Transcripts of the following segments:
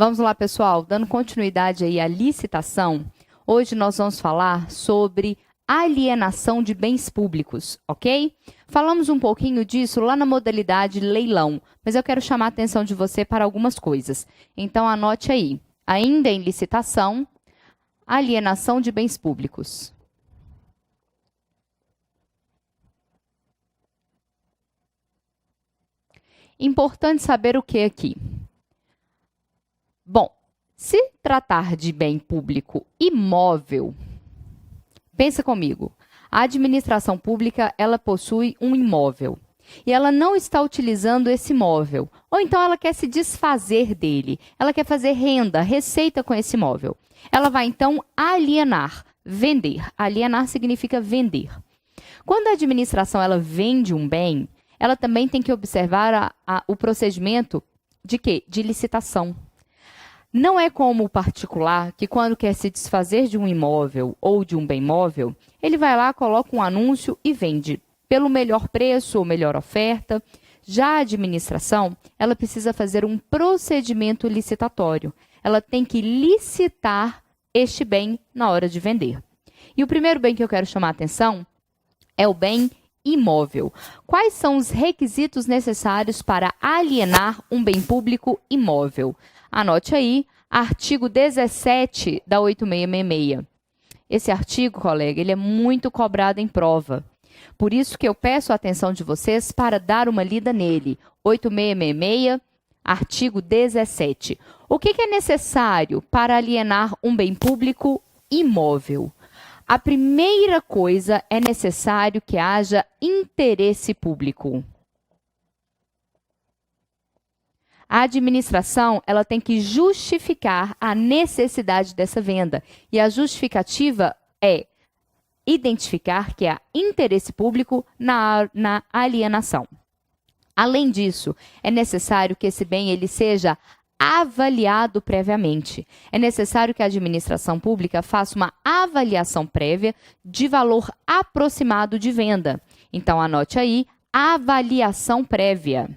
Vamos lá, pessoal, dando continuidade aí à licitação, hoje nós vamos falar sobre alienação de bens públicos, ok? Falamos um pouquinho disso lá na modalidade leilão, mas eu quero chamar a atenção de você para algumas coisas. Então, anote aí, ainda em licitação, alienação de bens públicos. Importante saber o que aqui? Bom, se tratar de bem público imóvel, pensa comigo, a administração pública, ela possui um imóvel e ela não está utilizando esse imóvel, ou então ela quer se desfazer dele, ela quer fazer renda, receita com esse imóvel. Ela vai então alienar, vender. Alienar significa vender. Quando a administração ela vende um bem, ela também tem que observar o procedimento de quê? De licitação. Não é como o particular, que quando quer se desfazer de um imóvel ou de um bem móvel, ele vai lá, coloca um anúncio e vende pelo melhor preço ou melhor oferta. Já a administração, ela precisa fazer um procedimento licitatório. Ela tem que licitar este bem na hora de vender. E o primeiro bem que eu quero chamar a atenção é o bem imóvel. Quais são os requisitos necessários para alienar um bem público imóvel? Anote aí, artigo 17 da 8666. Esse artigo, colega, ele é muito cobrado em prova. Por isso que eu peço a atenção de vocês para dar uma lida nele. 8666, artigo 17. O que é necessário para alienar um bem público imóvel? A primeira coisa é necessário que haja interesse público. A administração ela tem que justificar a necessidade dessa venda. E a justificativa é identificar que há interesse público na alienação. Além disso, é necessário que esse bem ele seja avaliado previamente. É necessário que a administração pública faça uma avaliação prévia de valor aproximado de venda. Então, anote aí, avaliação prévia.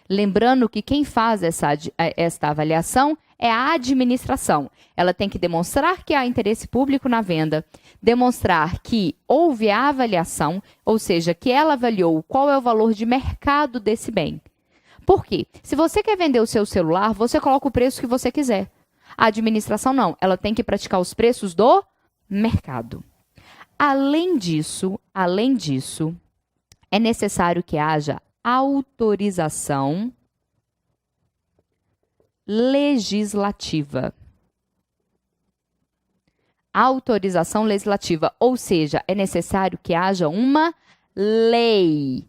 Lembrando que quem faz esta avaliação é a administração. Ela tem que demonstrar que há interesse público na venda, demonstrar que houve a avaliação, ou seja, que ela avaliou qual é o valor de mercado desse bem. Por quê? Se você quer vender o seu celular, você coloca o preço que você quiser. A administração não, ela tem que praticar os preços do mercado. Além disso, é necessário que haja autorização legislativa. Autorização legislativa, ou seja, é necessário que haja uma lei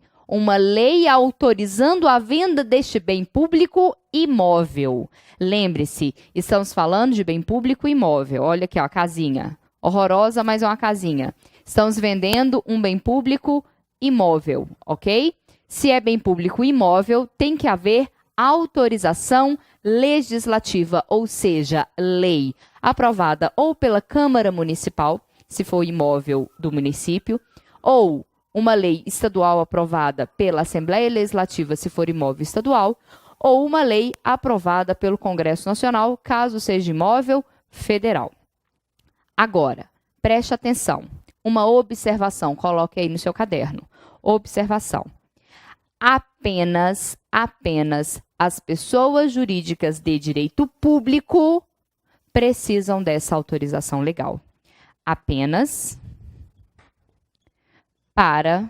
autorizando a venda deste bem público imóvel. Lembre-se, estamos falando de bem público imóvel. Olha aqui, ó, a casinha. Horrorosa, mas é uma casinha. Estamos vendendo um bem público imóvel, ok? Se é bem público imóvel, tem que haver autorização legislativa, ou seja, lei aprovada ou pela Câmara Municipal, se for imóvel do município, ou uma lei estadual aprovada pela Assembleia Legislativa, se for imóvel estadual, ou uma lei aprovada pelo Congresso Nacional, caso seja imóvel federal. Agora, preste atenção. Uma observação, coloque aí no seu caderno. Observação. Apenas as pessoas jurídicas de direito público precisam dessa autorização legal. Apenas para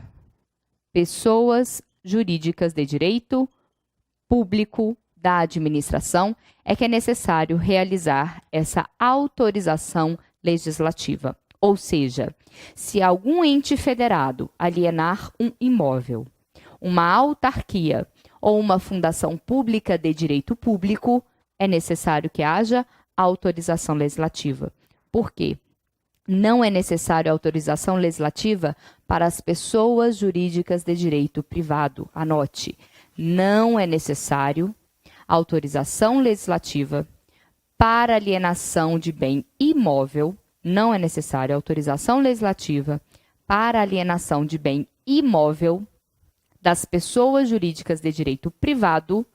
pessoas jurídicas de direito público da administração é que é necessário realizar essa autorização legislativa. Ou seja, se algum ente federado alienar um imóvel, uma autarquia ou uma fundação pública de direito público, é necessário que haja autorização legislativa. Por quê? Não é necessário autorização legislativa para as pessoas jurídicas de direito privado. Anote, não é necessário autorização legislativa para alienação de bem imóvel. Não é necessário autorização legislativa para alienação de bem imóvel das pessoas jurídicas de direito privado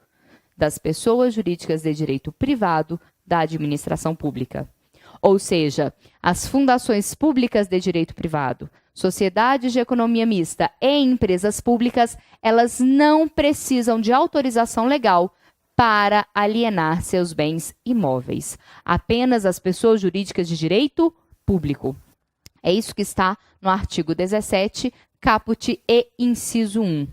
das pessoas jurídicas de direito privado da administração pública. Ou seja, as fundações públicas de direito privado, sociedades de economia mista e empresas públicas, elas não precisam de autorização legal para alienar seus bens imóveis. Apenas as pessoas jurídicas de direito público. É isso que está no artigo 17, caput e inciso 1.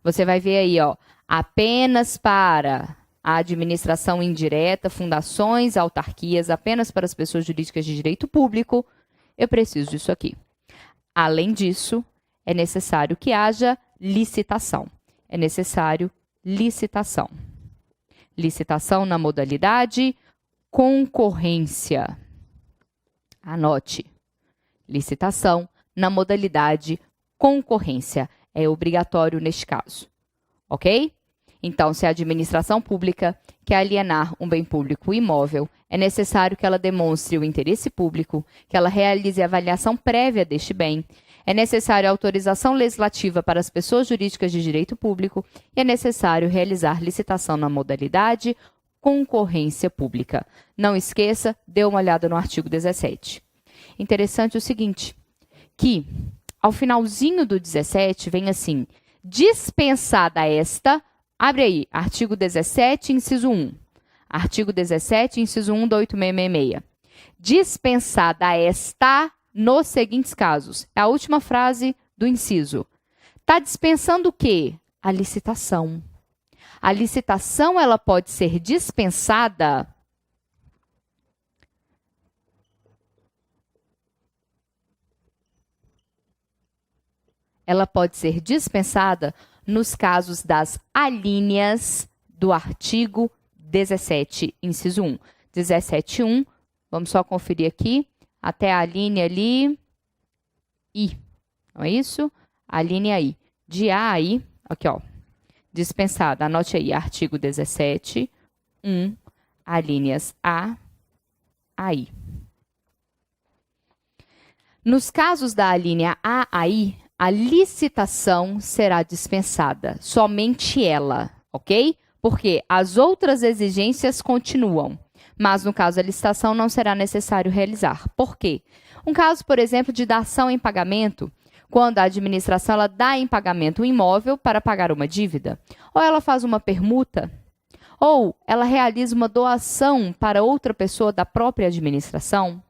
Você vai ver aí, ó, apenas para a administração indireta, fundações, autarquias, apenas para as pessoas jurídicas de direito público, eu preciso disso aqui. Além disso, é necessário que haja licitação. É necessário licitação. Licitação na modalidade concorrência. Anote. Licitação na modalidade concorrência. É obrigatório neste caso. Ok? Então, se a administração pública quer alienar um bem público imóvel, é necessário que ela demonstre o interesse público, que ela realize a avaliação prévia deste bem, é necessário autorização legislativa para as pessoas jurídicas de direito público e é necessário realizar licitação na modalidade concorrência pública. Não esqueça, dê uma olhada no artigo 17. Interessante o seguinte, que ao finalzinho do 17 vem assim, dispensada esta, abre aí, artigo 17, inciso 1. Artigo 17, inciso 1 da 8666. Dispensada esta nos seguintes casos. É a última frase do inciso. Está dispensando o quê? A licitação. A licitação, ela pode ser dispensada nos casos das alíneas do artigo 17, inciso 1. 17.1, vamos só conferir aqui, até a linha ali, I, não é isso? A linha I. De A a I, aqui ó, dispensada, anote aí, artigo 17, 1, alíneas A a I. Nos casos da alínea A a I, a licitação será dispensada, somente ela, ok? Porque as outras exigências continuam, mas no caso da licitação não será necessário realizar. Por quê? Um caso, por exemplo, de dação em pagamento, quando a administração ela dá em pagamento um imóvel para pagar uma dívida, ou ela faz uma permuta, ou ela realiza uma doação para outra pessoa da própria administração.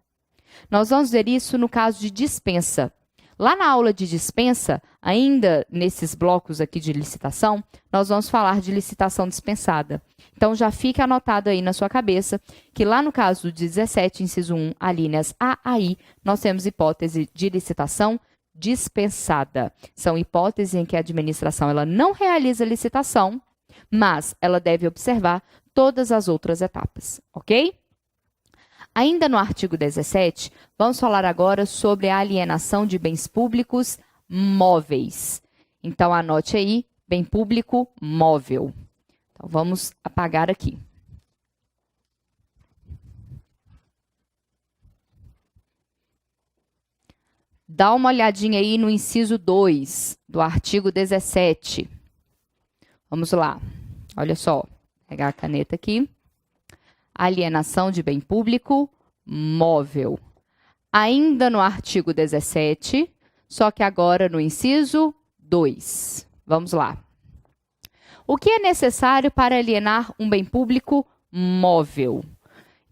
Nós vamos ver isso no caso de dispensa. Lá na aula de dispensa, ainda nesses blocos aqui de licitação, nós vamos falar de licitação dispensada. Então, já fica anotado aí na sua cabeça que lá no caso do 17, inciso 1, alíneas A a I, nós temos hipótese de licitação dispensada. São hipóteses em que a administração ela não realiza licitação, mas ela deve observar todas as outras etapas, ok? Ainda no artigo 17, vamos falar agora sobre a alienação de bens públicos móveis. Então, anote aí, bem público móvel. Então, vamos apagar aqui. Dá uma olhadinha aí no inciso 2 do artigo 17. Vamos lá. Olha só, vou pegar a caneta aqui. Alienação de bem público móvel. Ainda no artigo 17, só que agora no inciso 2. Vamos lá. O que é necessário para alienar um bem público móvel?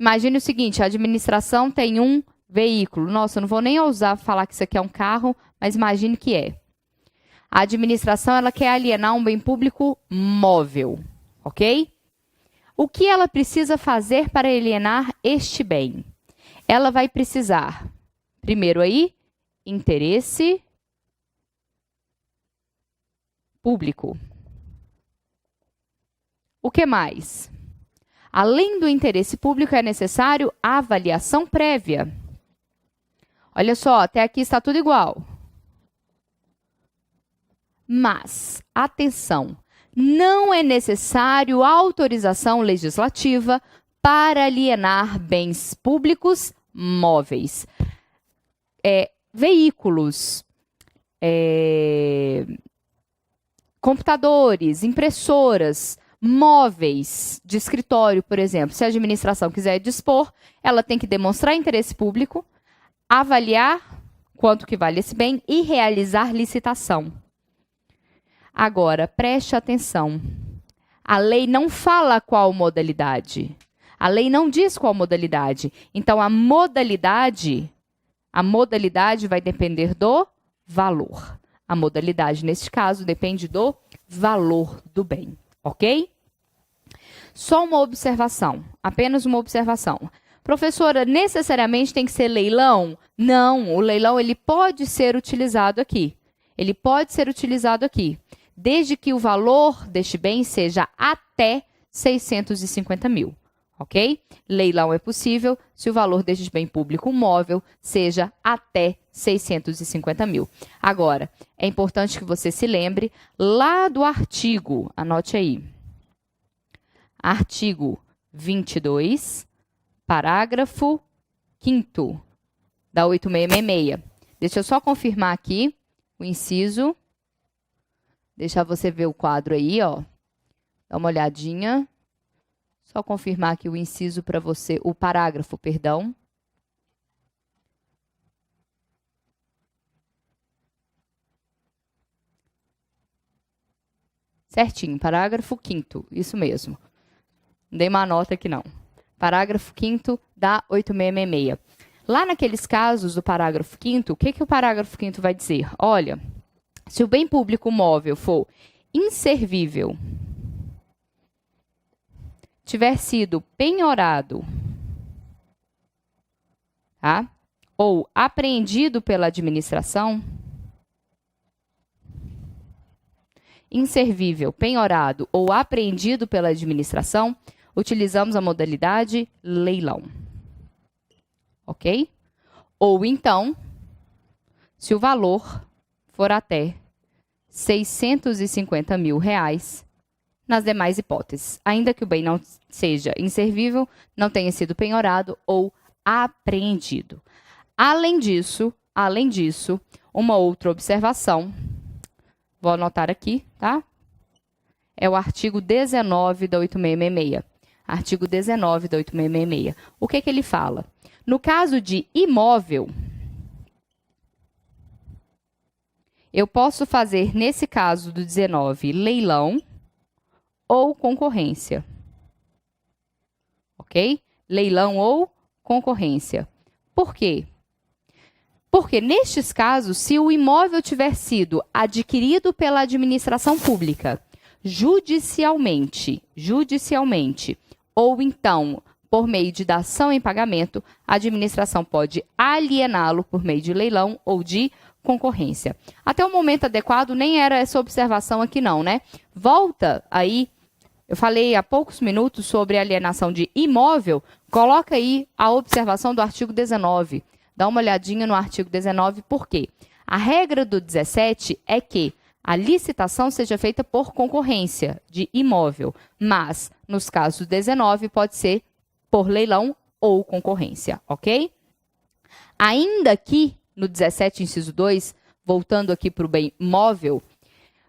Imagine o seguinte, a administração tem um veículo. Nossa, eu não vou nem ousar falar que isso aqui é um carro, mas imagine que é. A administração ela quer alienar um bem público móvel, ok? O que ela precisa fazer para alienar este bem? Ela vai precisar, primeiro aí, interesse público. O que mais? Além do interesse público, é necessário avaliação prévia. Olha só, até aqui está tudo igual. Mas, atenção, não é necessário autorização legislativa para alienar bens públicos móveis. Veículos, computadores, impressoras, móveis de escritório, por exemplo, se a administração quiser dispor, ela tem que demonstrar interesse público, avaliar quanto que vale esse bem e realizar licitação. Agora, preste atenção. A lei não fala qual modalidade. A lei não diz qual modalidade. Então, a modalidade vai depender do valor. A modalidade, neste caso, depende do valor do bem, ok? Só uma observação, apenas uma observação. Professora, necessariamente tem que ser leilão? Não, o leilão ele pode ser utilizado aqui. Ele pode ser utilizado aqui, desde que o valor deste bem seja até 650 mil. Ok? Leilão é possível se o valor deste bem público móvel seja até 650 mil. Agora, é importante que você se lembre lá do artigo, anote aí. Artigo 22, parágrafo 5º da 8666. Deixa eu só confirmar aqui o inciso. Deixa você ver o quadro aí, ó. Dá uma olhadinha. Só confirmar aqui o inciso para você, o parágrafo, perdão. Certinho, parágrafo 5º, isso mesmo. Não dei uma nota aqui não. Parágrafo 5º da 8666. Lá naqueles casos do parágrafo 5º, o que o parágrafo 5º vai dizer? Olha, se o bem público móvel for inservível, tiver sido penhorado, tá? Ou apreendido pela administração, inservível, penhorado ou apreendido pela administração, utilizamos a modalidade leilão. Ok? Ou então, se o valor for até 650 mil reais, nas demais hipóteses, ainda que o bem não seja inservível, não tenha sido penhorado ou apreendido. Além disso, uma outra observação, vou anotar aqui, tá? É o artigo 19 da 8666. Artigo 19 da 8666. O que ele fala? No caso de imóvel, eu posso fazer, nesse caso do 19, leilão ou concorrência. Ok? Leilão ou concorrência. Por quê? Porque, nestes casos, se o imóvel tiver sido adquirido pela administração pública judicialmente, ou então por meio de dação em pagamento, a administração pode aliená-lo por meio de leilão ou de concorrência. Até o momento adequado, nem era essa observação aqui não, né? Volta aí, eu falei há poucos minutos sobre alienação de imóvel, coloca aí a observação do artigo 19. Dá uma olhadinha no artigo 19, por quê? A regra do 17 é que a licitação seja feita por concorrência de imóvel, mas, nos casos do 19, pode ser por leilão ou concorrência, ok? Ainda que, no 17, inciso 2, voltando aqui para o bem móvel,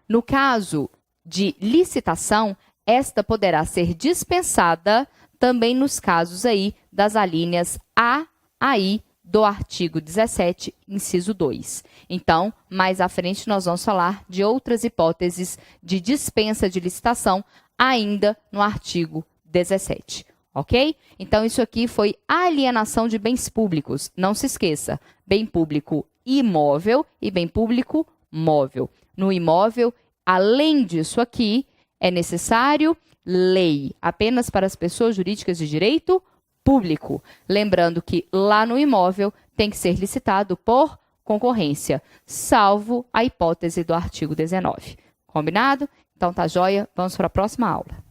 no caso de licitação, esta poderá ser dispensada também nos casos aí das alíneas A a I do artigo 17, inciso 2. Então, mais à frente, nós vamos falar de outras hipóteses de dispensa de licitação ainda no artigo 17. Ok? Então, isso aqui foi alienação de bens públicos. Não se esqueça, bem público imóvel e bem público móvel. No imóvel, além disso aqui, é necessário lei apenas para as pessoas jurídicas de direito público. Lembrando que lá no imóvel tem que ser licitado por concorrência, salvo a hipótese do artigo 19. Combinado? Então tá joia, vamos para a próxima aula.